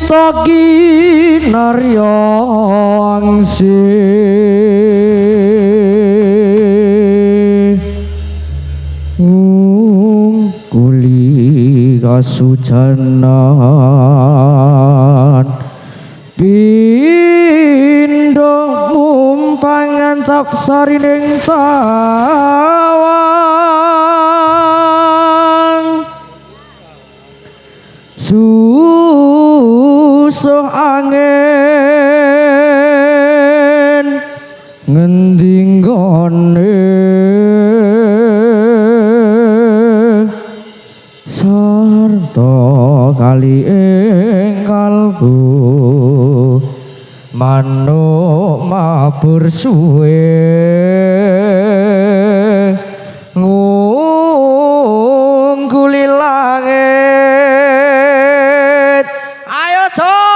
toki naryangsi kuli kasujanan pindho mumpangan saksarining tawang susuh angin ngendi nggone sarta kali ing kalbu manuk mabur suwe ngungguli langit ayo Jo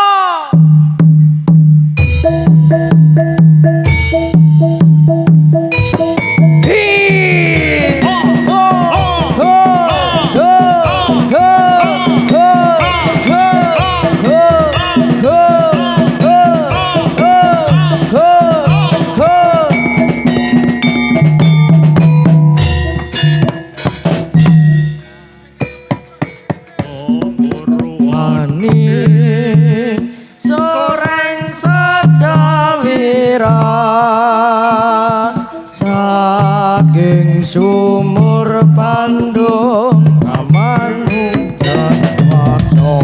sumur pandung amanung jatwaso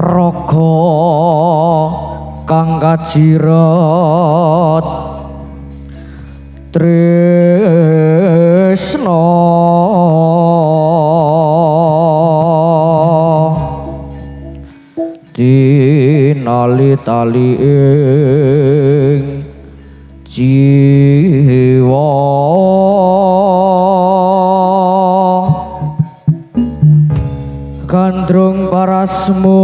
raga kang kajirat tresna dinali-tali ing jiwa gandrung parasmu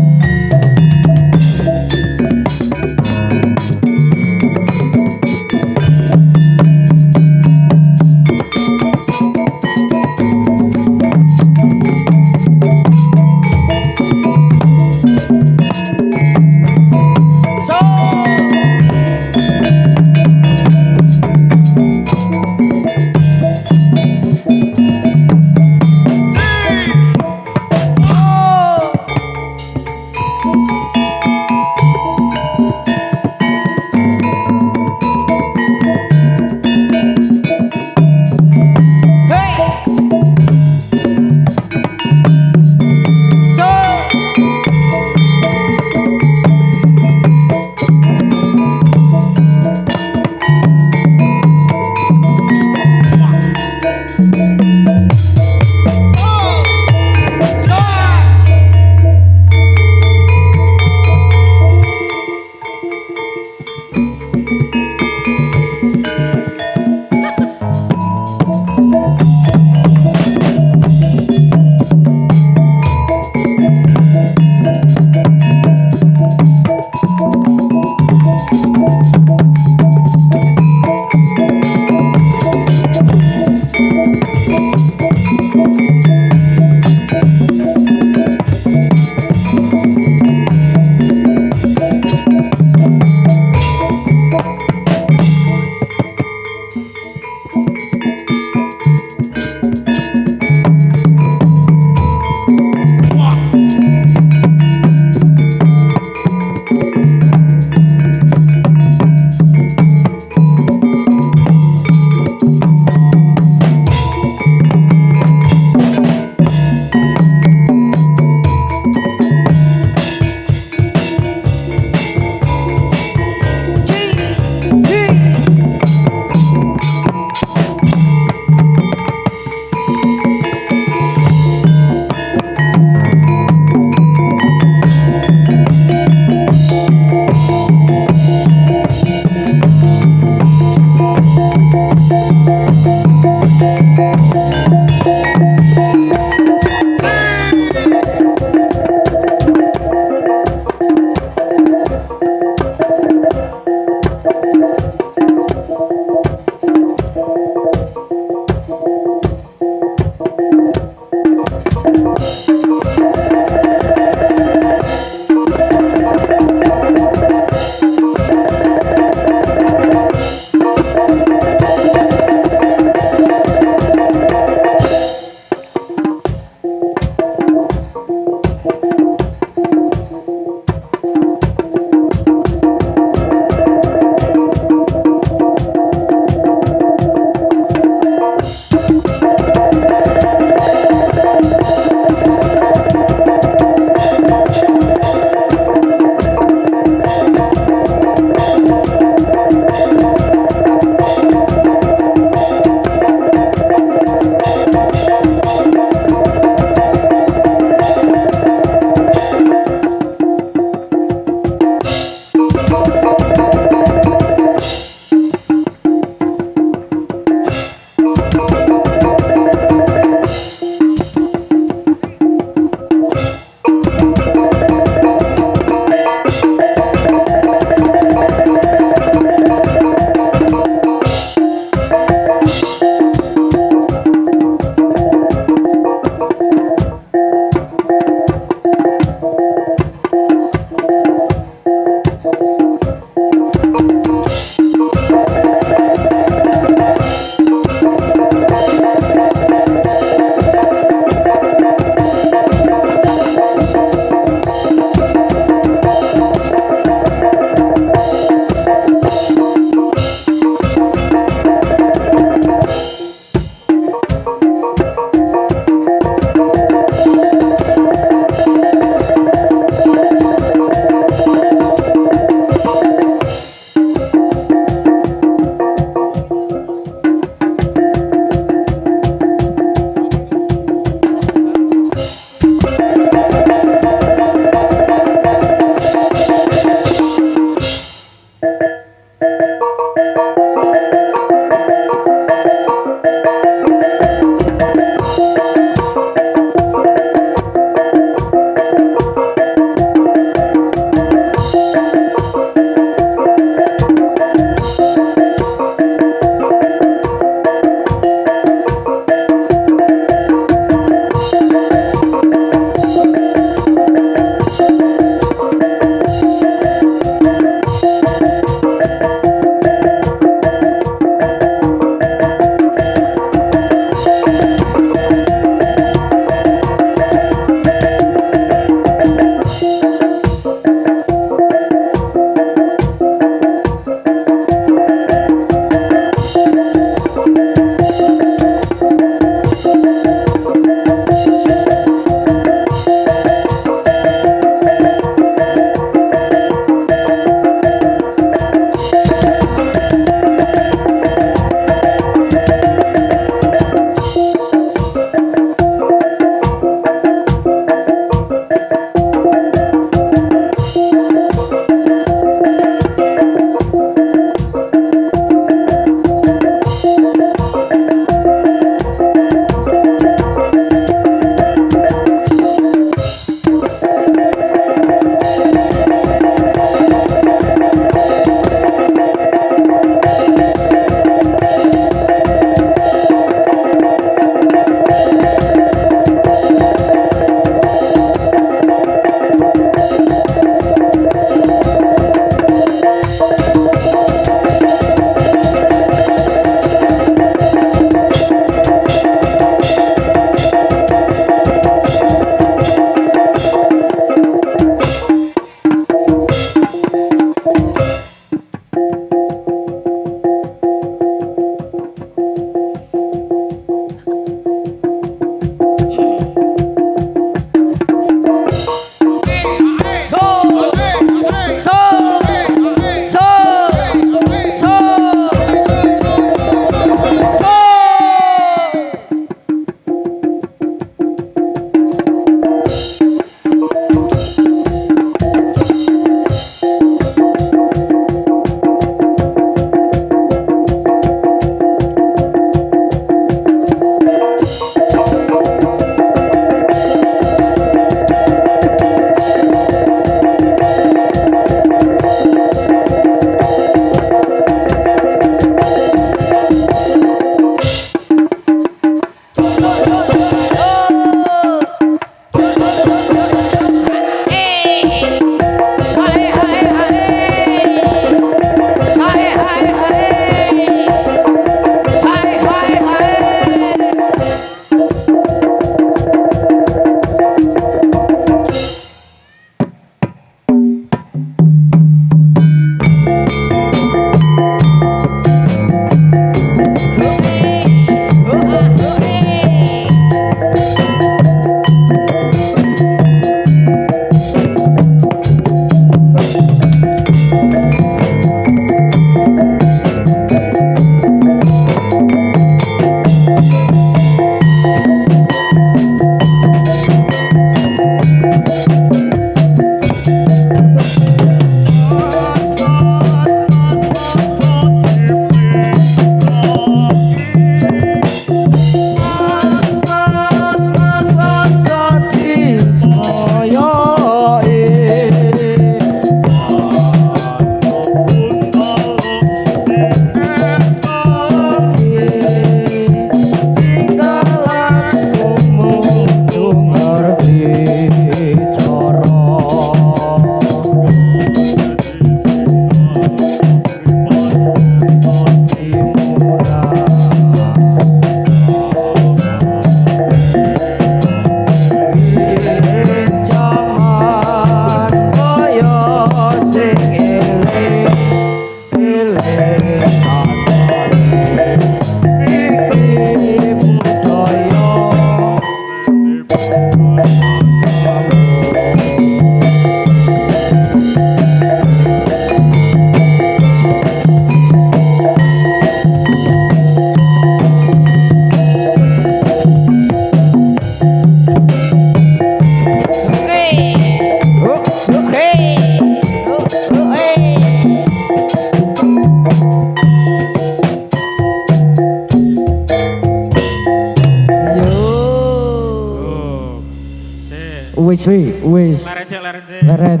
wis. Leren cek. Leren.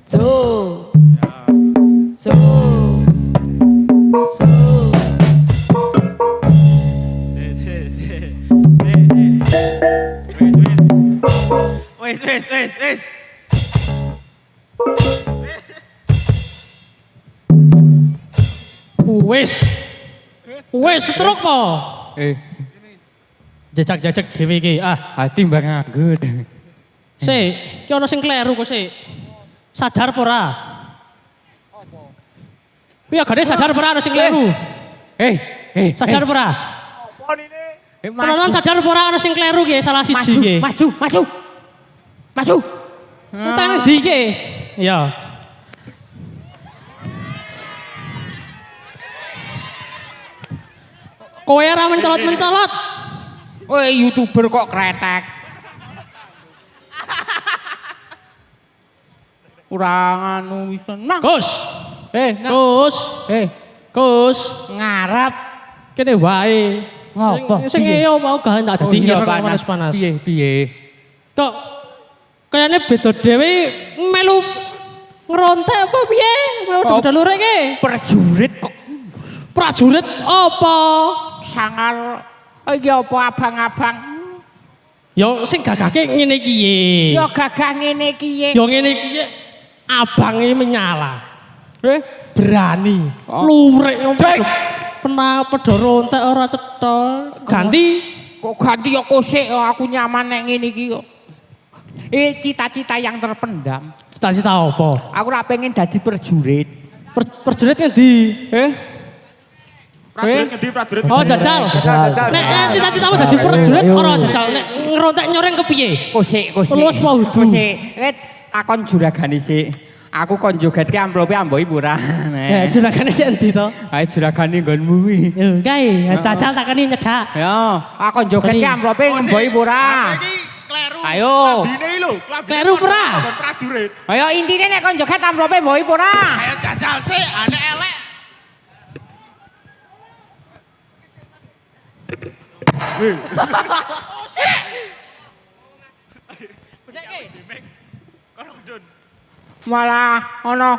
So. So. So. Wis. Wis truk po. Jajak dhewe iki. Hati mbak nganggur. Sik, ki ana sing kleru kok sik. Sadar apa ora? Piye gane sadar apa ora ana sing kleru? Sadar apa ora? Penonton sadar apa ora ana sing kleru ki salah siji ki. Maju. Utang ndi ki? Iya. Kowe ora mencolot-mencolot. Woi YouTuber kok kretek. Kurang anu wisen. Nah. Gus. Nah. Gus. Ngarep. Kene wae. Ngopo? Sing yo mau gak tak dadi ngir panas-panas. Piye? Kok kayane beda dhewe melu ngerontek apa piye? Mau dalure iki. Prajurit kok. Prajurit apa? Sangar. Iki apa abang-abang? Yo sing gagake ngene iki ye. Yo gagah ngene iki ye. Yo ngene iki ye. Abange menyala. Berani. Lurik pernah padha rontek ora cetha. Ganti. Kok ganti yo kosek aku nyaman nek ngene iki kok. Cita-cita yang terpendam. Cita-cita apa? Aku ora pengen dadi prajurit. Prajurit ngendi? Prajurit. Oh jajal. Nek cita-citamu dadi prajurit ora jajal. Nek ngerontek nyoreng kepiye? Kosek. Luwes mau hudu. Kosek. Takon juragane sik. Aku kon jogetke amplope amboki pura. Ya juragane sik endi to? Ae juragane nggonmu kuwi. Yo kae, jajal takani nyedak. Ya, aku jogetke amplope amboki pura. Kleru. Ayo. Klambine lho, Kleru pura. Prajurit. Ayo intine nek kon joget amplope amboki pura. Ayo jajal sik, anek elek. Malah ngono.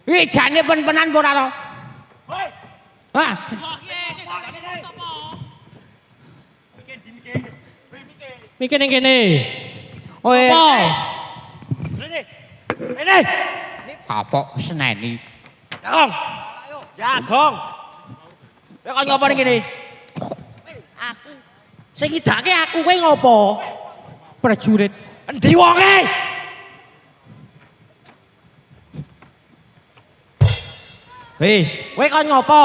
Ih, jane pen-penan ora to? Hah? Mikir ning kene. Oh, Apa? Ini. kapok seneni. Jagong. Kowe kok ngopo ning kene? Aku. Sing ngidake aku kowe ngopo? Prajurit. Endi wonge? Hei, kowe kok ngopo?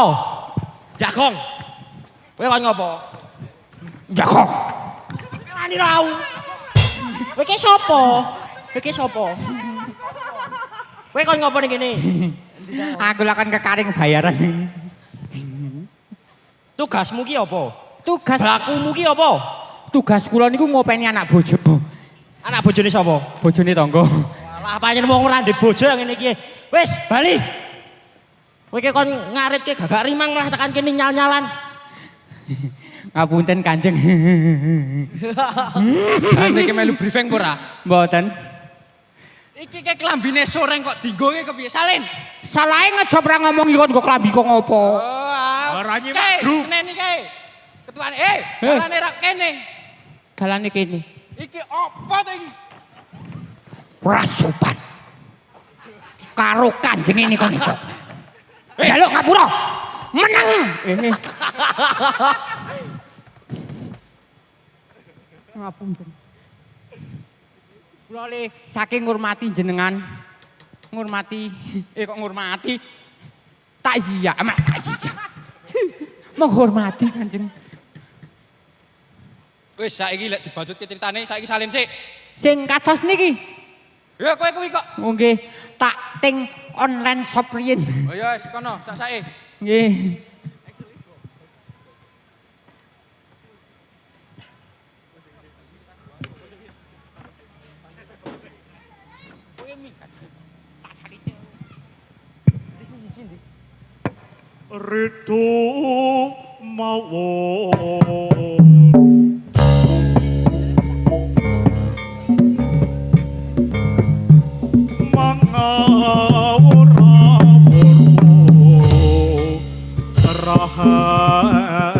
Jagong. Kowe kok ngopo? Jagong. Wani rau. Kowe ki sapa? Kowe ki sapa? Kowe kok ngopo ning kene? Aku lakukan kekaring bayaran. Tugasmu ki apa? Tugas Bakumu ki apa? tugas kula niku ngopeni anak bojo. Anak bojone sapa? Bojone tangga. Lah pancen wong ora ndek bojo ngene iki. Wis, bali. Kowe ki kon ngaritke gagak rimang malah tekan kene nyal-nyalan. Ngapunten Kanjeng. Jane iki melu briefing ora? Mboten. Iki ke klambine soreng kok dinggo ke kepiye? Salin. Salahe ngejob ra ngomong iki kok klambi kok ngopo? Ora Kae, grup. seneni kae. Ketuane, dalane rak kene. Dalane kene. Iki apa to iki? Ora sopan. Karo Kanjeng ini kok itu. Jaluk ngapura. Menang. Ngapunten. Kula le saking ngurmati jenengan. Ngurmati, kok ngurmati. Takziah, takziah. Menghormati Kanjeng. Wis saiki lek dibajutke critane saiki salin sik. Sing kados niki. Ya kowe kuwi kok. Nggih, tak ting online shop riyin. Oh ya wis kono sak-sake. Nggih. Redo mawon mangawur rahan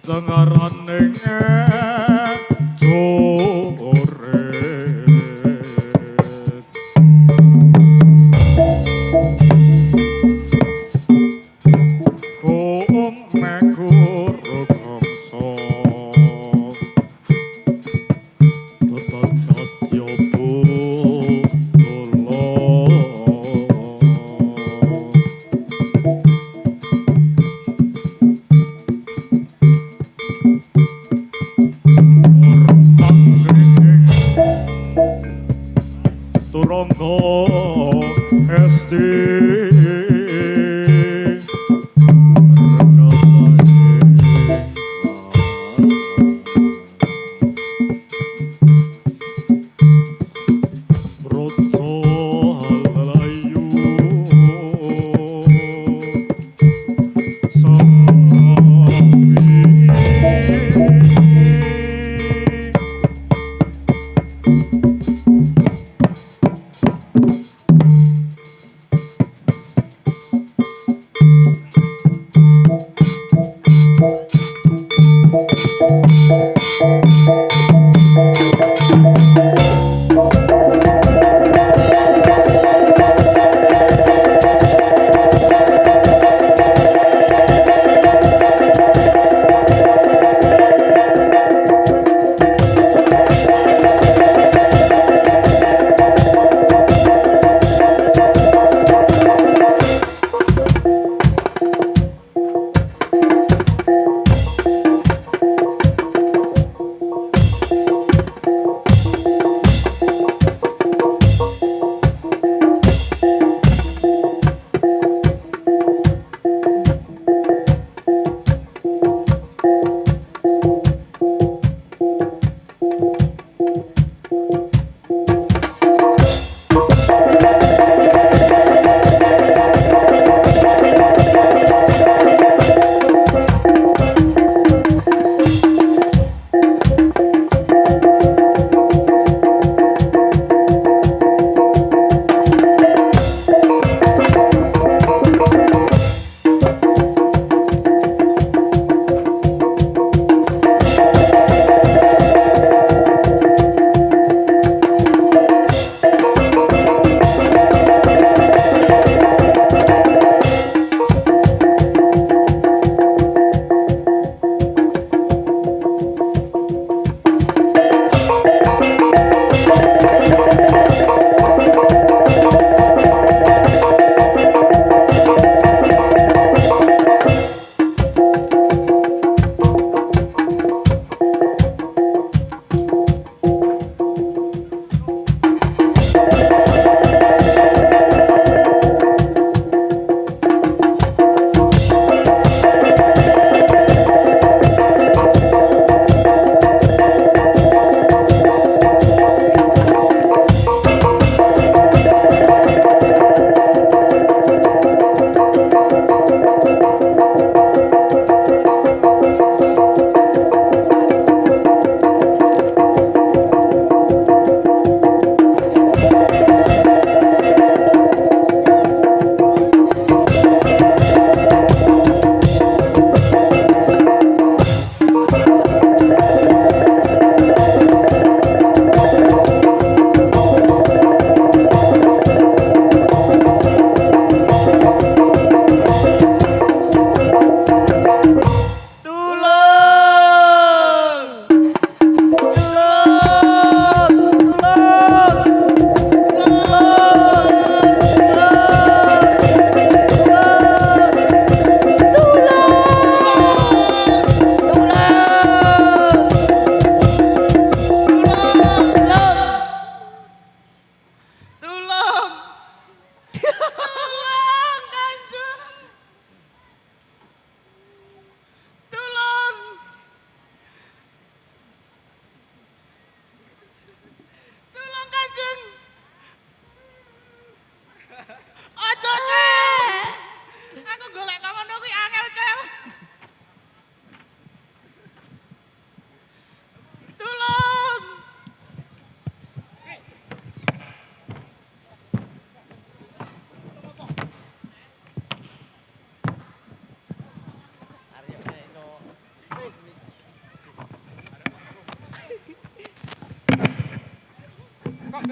dengaraning joret kong mekur kongso tetap jopo tolong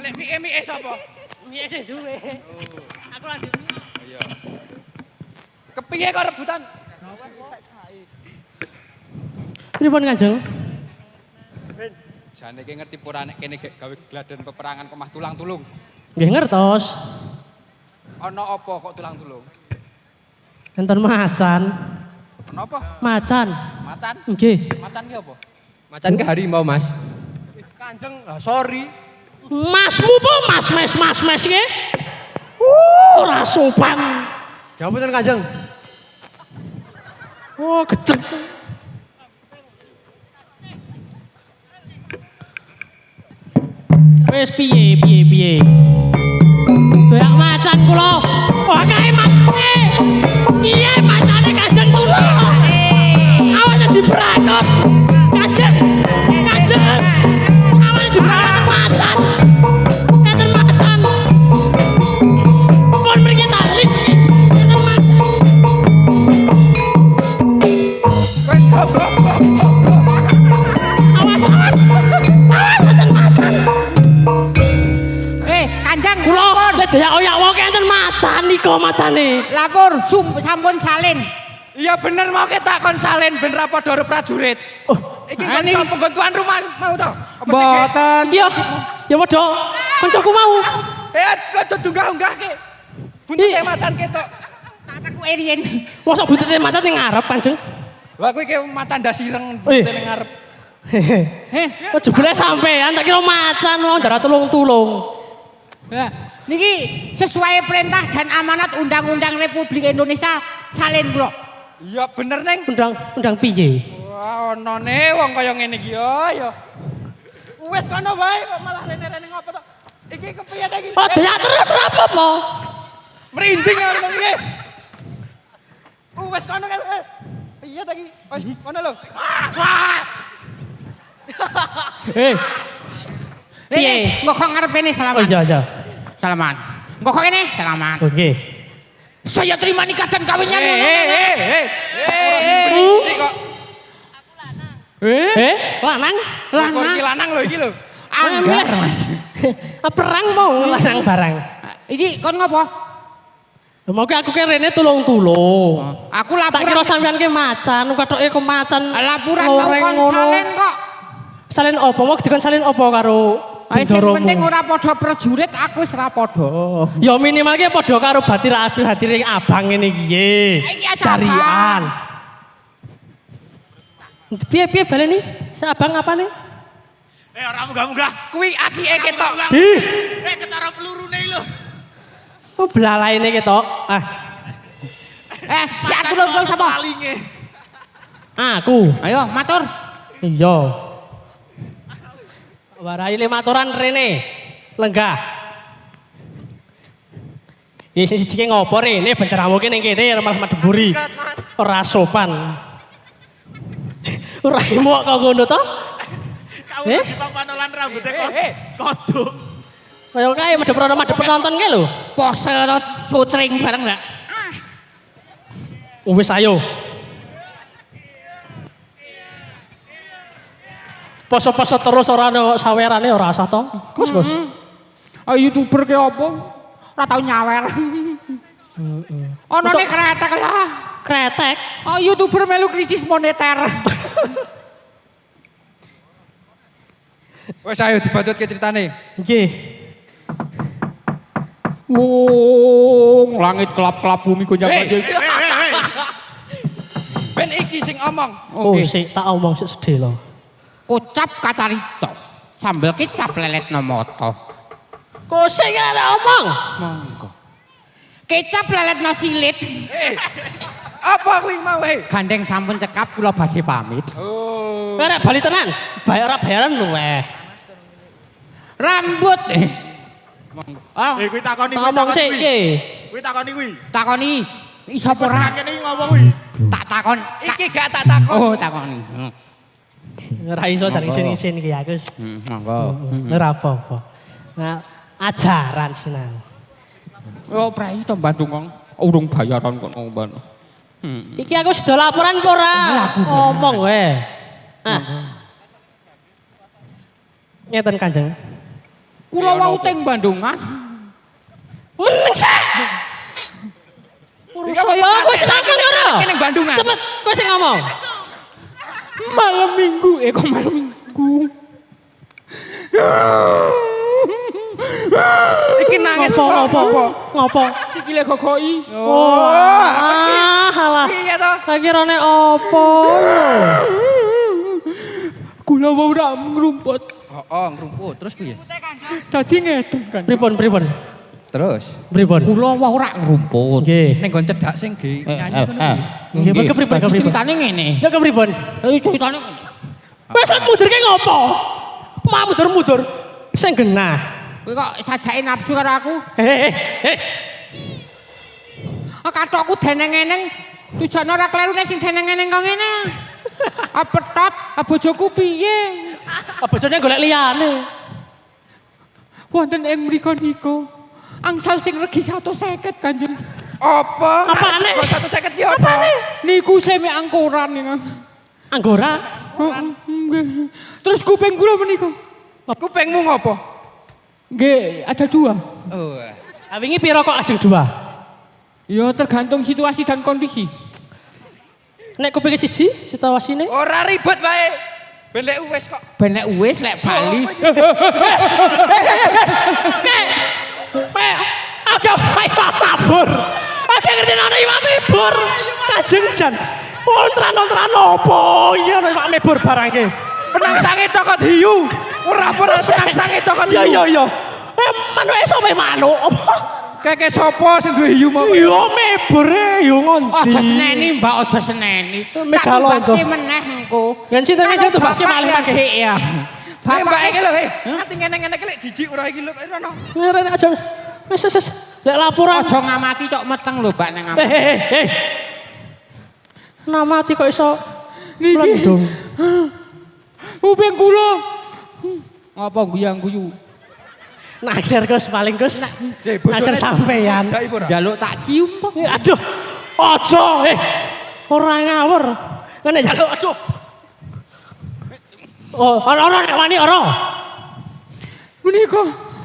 Nek mie sapa? Mie sing duwe. Aku lagi. Iya. Kepiye kok rebutan? Pripun Kanjeng? Jane ki ngerti pura nek kene gawe gladen peperangan kemah tulang-tulung. Nggih ngertos. Ana apa kok tulang-tulung? Enten macan. Ana apa? Macan. Macan? Nggih. Macan ki apa? Macan ke harimau, Mas. Kanjeng, sorry. Masmu po mas ki. Ora sopan. Ya ampun Kanjeng. Oh, gecek. Wes piye. Doyak macan kula. Wah kae macane. Piye macane Kanjeng kula? Awalnya diberakot. Kanjeng. Awalnya diberakot macan. Enten macan. Pun mriki tali. Enten macan. Awas. Awas enten macan. Kanjeng Kula lapor. lek daya oyak wae enten macan nika macane. Lapor sampun salin. Iya bener mau ketakon salin ben ra padha karo prajurit. Oh, Iki kan penggon tuan rumah mau to? Apa sih, Ki? mboten. Iya. Ya padha kancaku mau. Kok dunggah-unggah ki. Buntute macan ketok. Tataku erien. Mosok buntute macan ning ngarep Kanjeng. Wah kuwi ki macan dasireng buntute ning ngarep. Oh jebule sampean tak kira macan mau ndara tulung-tulung. Niki sesuai perintah dan amanat Undang-Undang Republik Indonesia salin kula. Iya bener neng. Undang piye? Wah onone wong kaya ngene iki ya. Wis kono wae kok malah rene-rene ngopo to? Iki kepiye ta iki? Oh delak terus ora apa-apa. Merinding ngono iki. Wis kono kan. Iya ta iki? Wis kono lho. Wah. Piye? Engko kok ngarepene Oh salaman. iya. Salaman. Engko kok kene salaman. Oke. Saya terima nikah dan kawinnya. Lanang? Lanang. Iki lanang lho iki lho. Anggar Mas. Perang mau lanang barang. Iki kon ngopo? Mau ki aku ki rene tulung-tulung. Aku Tak laporan. kira sampean ki macan, kathoke ke macan. Laporan mau kon salin kok. Salin opo? Mau dikon salin opo karo Ayo sing bendoromu? penting ora padha prajurit, aku wis ora padha. Ya minimal ki padha karo batir hadir abang ngene iki. Iki aja Carian. Piye baleni? Abang apane? Ora munggah-munggah. Kuwi akike ketok. Ketara pelurune lho. Oh belalaine ketok. Si aku nunggu sapa? Palinge. Aku. Ayo matur. Iya. Warai le maturan rene. Lenggah. Ya sing siji ngopo rene benceramu ki ning kene malah madeburi. Ora sopan. Ora emok kok ngono to? Kau lagi panolan rambutnya kodok. Kaya kae madhep penonton kae lho. Pose to sutring bareng ndak? Wis ayo. Poso-poso terus ora ono sawerane ora usah to. Gus. Oh YouTuber ki apa? Ora tau nyawer. Ono nek kretek lah. Kretek. Oh YouTuber melu krisis moneter. Wes ayo dibacutke ceritane. Nggih. Langit kelap-kelap bumi gonjang ganjing. Ben iki sing omong. Oh sik tak omong sik sedhe lho. Kocap kacarito. Sambel kecap lelet nomoto. Kok sik arek omong? Monggo. Kecap lelet no silit. Apa kuwi mau Gandeng sampun cekap kula badhe pamit. Oh. Kowe arek bali tenan. Bayar ora bayaran luweh. Rambut. Monggo. Ah, Kuwi takoni Tak omong sik iki. Kuwi takoni kuwi. takoni iso apa ora? Wis kene iki ngopo kuwi? Tak takon. Iki gak tak takon. Oh, takoni. Ora iso jan isin-isin iki aku. Monggo. Ora apa-apa. Nah, ajaran sinau. Oh, prai to Bandung kong. Urung bayaran kok ngomong. Iki aku sudah laporan apa ora? Omong wae. Ngeten Kanjeng. Kula wau teng Bandungan. Meneng sik. Saya kowe sing ngomong ora? Ning Bandungan. Cepet, kowe sing ngomong. Malam minggu, kok malam minggu. Iki nangis Ngopo? Sikile gogoki. Oh, alah. Iya toh. Tak kirane opo lho. Kula wau ra ngrumput. Oh, ngrumput terus piye? Dadi ngeten kan. Pripun? Terus Pripun? Kula wau ra ngrumput. Nggih. ning nggon cedak sing nyanyi ngono piye? Nggih, kepripun? Ceritane ngene. Ya kepripun? Ceritane ngene. Wes mudurke ngopo? Mau mudur-mudur. Sing genah. Kowe kok sajake nafsu karo aku? Heh. Katokku deneng-eneng. Tujuane ora kleru nek sing deneng-eneng kok ngene. Petot, bojoku piye? Bojone golek liyane. Wonten ing mriku niku. Angsal sing regi 150 Kanjeng. Apa? Apane? 150 ki apa? Niku seme angkoran niku. Anggora. Nggih. Terus kuping kula menika. Kupingmu ngopo? Nggih, ada 2. Oh. Wingi pira kok ajeng 2? Ya tergantung situasi dan kondisi. Nek kuping siji, situasine. Ora ribet wae. Ben lek wis kok. Ben nek wis lek bali. Ada Imam Mabur. Ada ngerti ana Imam Mabur. Kajeng jan. Ontran-ontran opo? Iya Imam Mabur barangke. Penang sange cokot hiu. Ora senang sange cokot hiu. Iya. Manuk iso manuk. Apa? Keke sapa sing duwe hiu mau? Iya Mabur yo ngondi. Aja seneni, Mbak, aja seneni. Megalon Tak tubaske meneh engko. Yen sinten aja tubaske malih Bapak maneh. ya. Bapak iki lho, ati ngene-ngene iki lek jijik ora iki lho rono. Ngerene aja. Wes. Lek laporan. Aja ngamati cok meteng lho, Mbak, ning ngamati. Heh. Namati kok iso mlendung. Kuping kula. Ngapa guyang-guyu? Naksir Gus paling Gus. Naksir sampeyan. Jaluk tak cium kok. Aduh. Aja ora ngawur. Ngene jaluk aduh. Oh, ora nek wani ora. Menika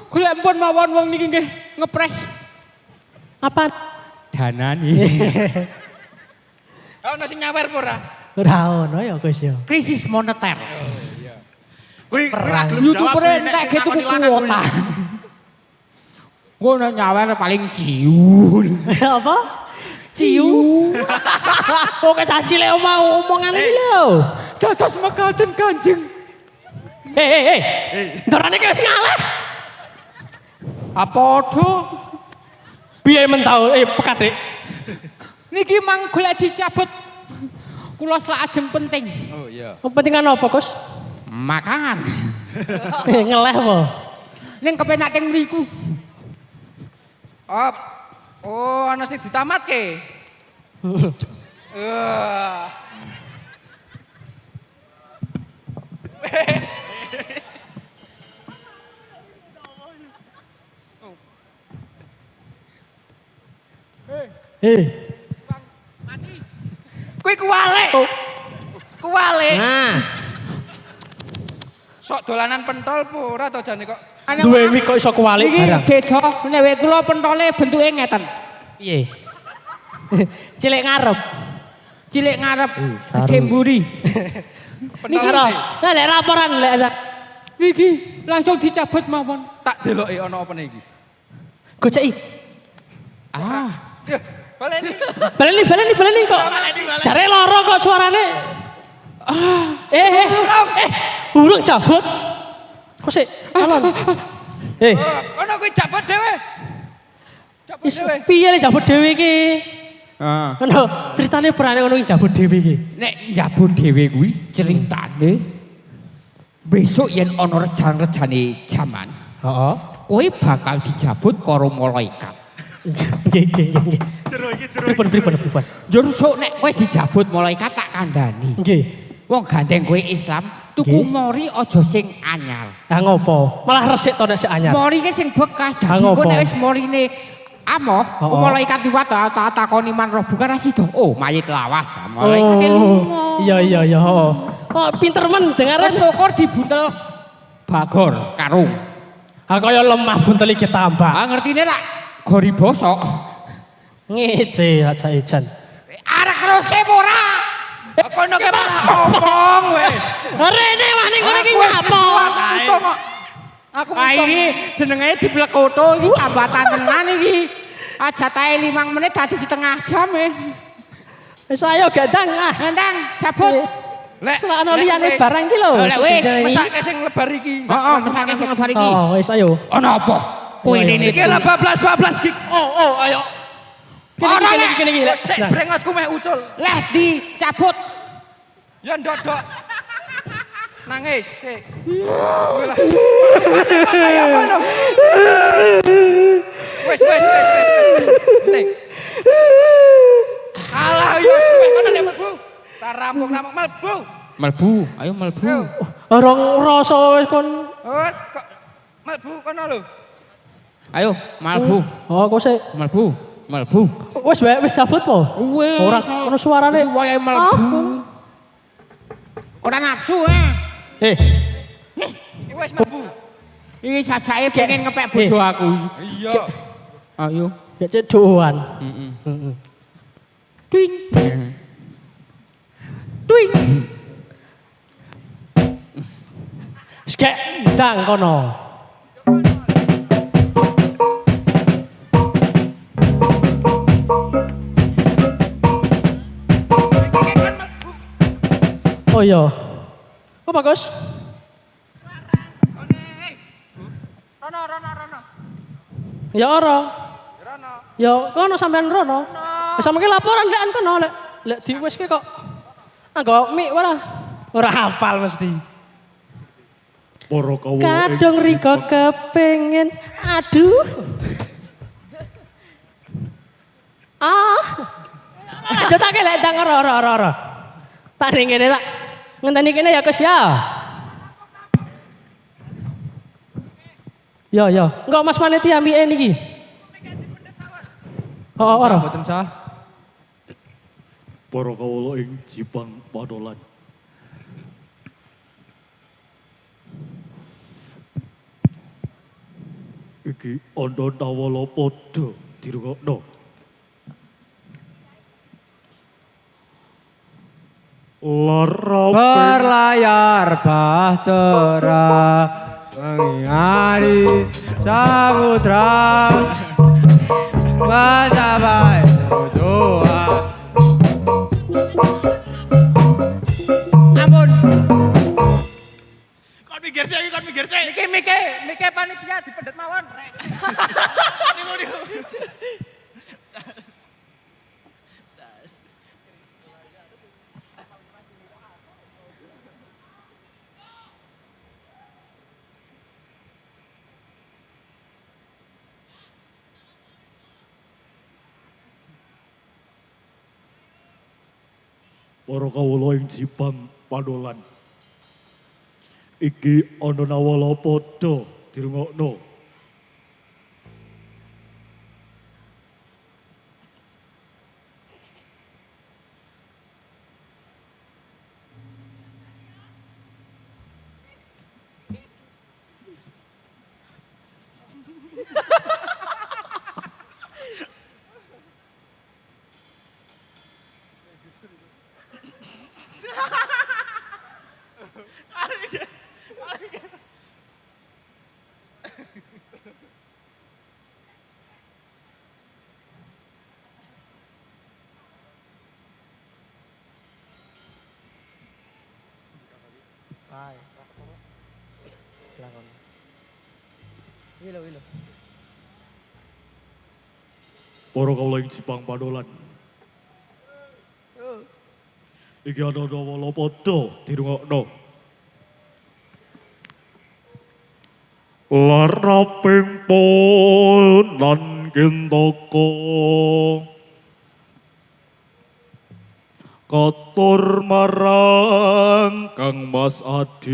golek empun mawon wong niki nggih ngepres. Apa? Danani. Ono sing nyawer apa ora? Ora ono ya Gus ya. Krisis moneter. Kuwi ra gelem YouTuber entek gitu kuota. Ngono nyawer paling ciul. Apa? Ciu. Kok kecaci lek mau omongan iki lho. Dados mekaten Kanjeng. Ndarane ki wis ngaleh. Apa do? Piye mentau pekadek. Niki mang golek dicabut. Kula selak ajeng penting. Oh iya. Kepentingan apa, Gus? Makan. Ngeleh apa? Ning kepenak teng mriku. Oh, ana sing ditamatke. Kuwi kuwale. Kuwale. Nah, Sok dolanan pentol po ora to jane kok. duwe mik kok iso kuwalik Iki barang. beda. Nek wek kula pentole bentuke ngeten. Piye? Cilik ngarep. Cilik ngarep, saru. gede mburi. Niki lho. Nah, lek laporan lek Niki langsung dicabut mawon. Tak deloki ana opene iki. goceki. Yah, baleni. Baleni kok. Jare loro kok suarane. Urung cabut. Kok sik alon. Ono kuwi jabut dhewe. Jabut dhewe. Piye nek jabut dhewe iki? Heeh. Ngono, ceritane perane ngono iki jabut dhewe iki. Nek njabut dhewe kuwi ceritane besok yen ana rejan-rejane jaman, Heeh. kowe bakal dijabut karo malaikat. Nggih. Jero iki jero. Pripun. Njur sok nek kowe dijabut malaikat tak kandhani. Nggih. Wong gandeng kowe Islam, tuku Nggih. mori aja sing anyar. Lah ngopo? Malah resik to nek sik anyar. Mori ki sing bekas, Ah, dadi ngopo? kowe nek wis morine amoh, Oh. malaikat liwat tak takoni man roh bukan ra sida. Oh, mayit lawas. Malaikat lunga. Iya. Oh, pinter men dengar. Terus syukur dibuntel bagor karung. kaya lemah buntel iki tambah. Ah ngertine rak gori bosok. Ngece aja ejan. Arek terus ke ora? Kono ke malah ngomong weh. Rene wani kowe iki nyapa? Aku Ah iki jenenge diplekoto iki sambatan tenan iki. Aja tae 5 menit dadi setengah jam Wis ayo gendang ah. Nentang cabut. Lek Selakno liyane barang iki lho. Lek wis mesake sing lebar iki. Heeh, mesake sing lebar iki. Oh, wis ayo. Ana apa? Kowe rene Iki lah bablas gig. Oh, ayo. Kene iki. Sik brengosku meh ucul. Leh dicabut. Ya ndodok. Nangis sik. Wes. Penting. Alah yo suwe kono nek mlebu. Ta rampung mlebu. Melbu, ayo melbu. Orang rasa wis kon. Oh, kok mlebu kono lho. Ayo, melbu. Oh, kok sik. Melbu. Wis cabut po. Wis. Ora ono suarane. Wayahe melbu. Ora nafsu Wes mlebu. Iki sajake pengen ngepek bojo aku. Iya. Ayo. Gek cedoan. Twing. Twing. Wis gek ndang kono. Oh iya. Oh bagus. Rono. Ya ora. Ya kono sampean rono. Wis sampe laporan lekan kono lek diweske kok. Anggo mik ora hafal mesti. Para kawula Kadung riko kepengin aduh. Lanjutake lek ndang ora. Tak ning kene tak. Ngenteni kene ya Gus ya. Ya. Enggak Mas Panitia ambike niki. Oh, ora. Mboten sah. para kawula ing Jipang Padolan. Iki ana nawala padha dirungokno. Berlayar bahtera mengingari samudra mencapai tujuan. Ampun. Kon mikir sik, kon mikir sik. Mike panitia dipendet mawon. Niku. Para kawula ing Jipang Padolan. Iki ana nawala padha dirungokno. Para kawula ing Jipang Padolan. Iki ana nawala padha dirungokno. Laraping ponan kintaka katur marang Kang Mas Adipati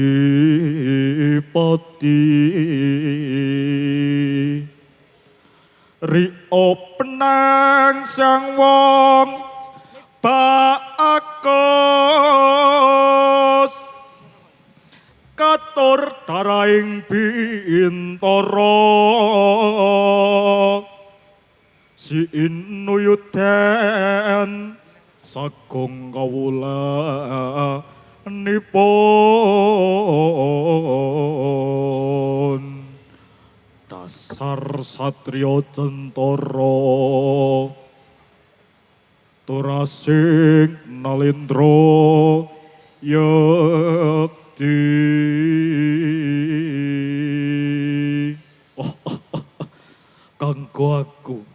Rio penang sang wong baakos katur taraing bintara agung kawulanipun dasar satrio centara turasing nalendra yakti kanggo aku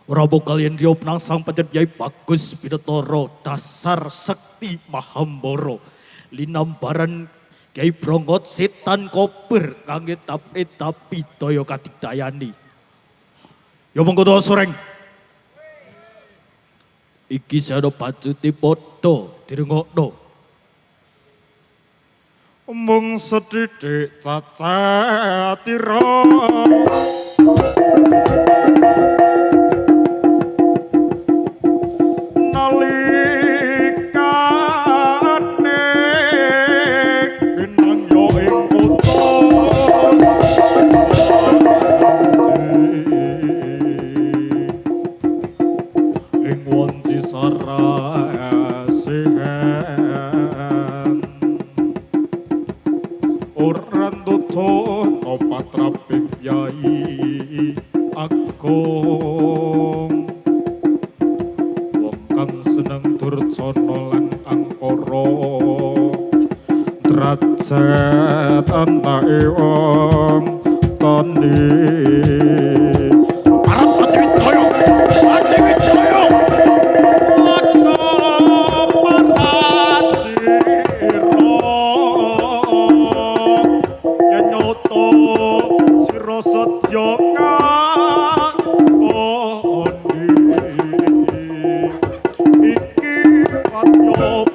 Rabu kalian riop nang sang panjenengan bagus bidotoro dasar sekti mahambara linambaran Kyai Brongot setan koper kangge tapi daya kadigdayani. Ya monggo to soreng. Iki sada pacuti padha dirungokno. Mung sethithik cacatira derajat anake wong tani arep Adiwijaya Lana parat sira yen nyoto sira sedya ngakoni iki patyop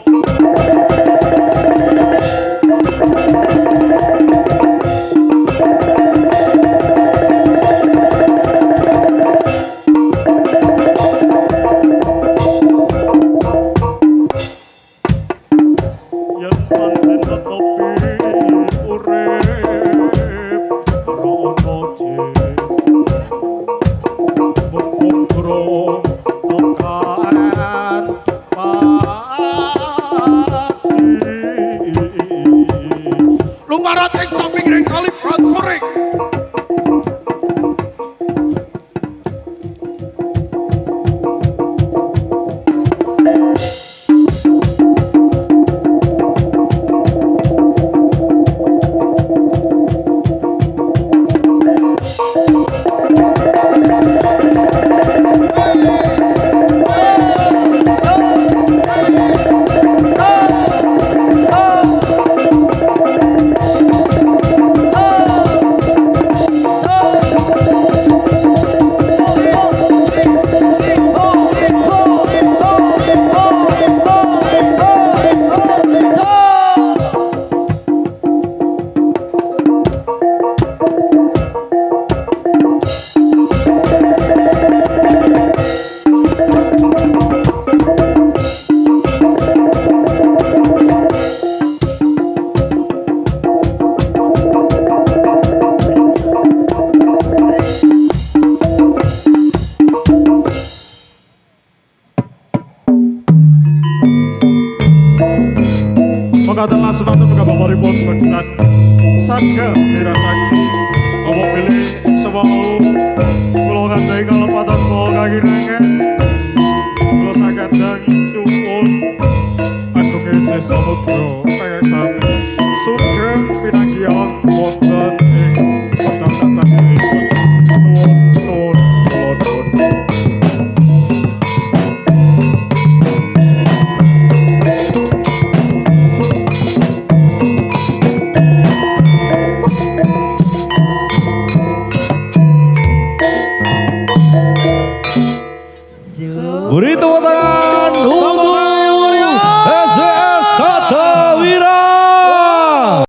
lumarat ing samping ring kali sore. Makadalah semangat mengkabaripun beksan saja dirasaki awak pilih sebau kula ngandai kalepatan saha kaginangan kula saged nyuwun agung isi samudra kaya sami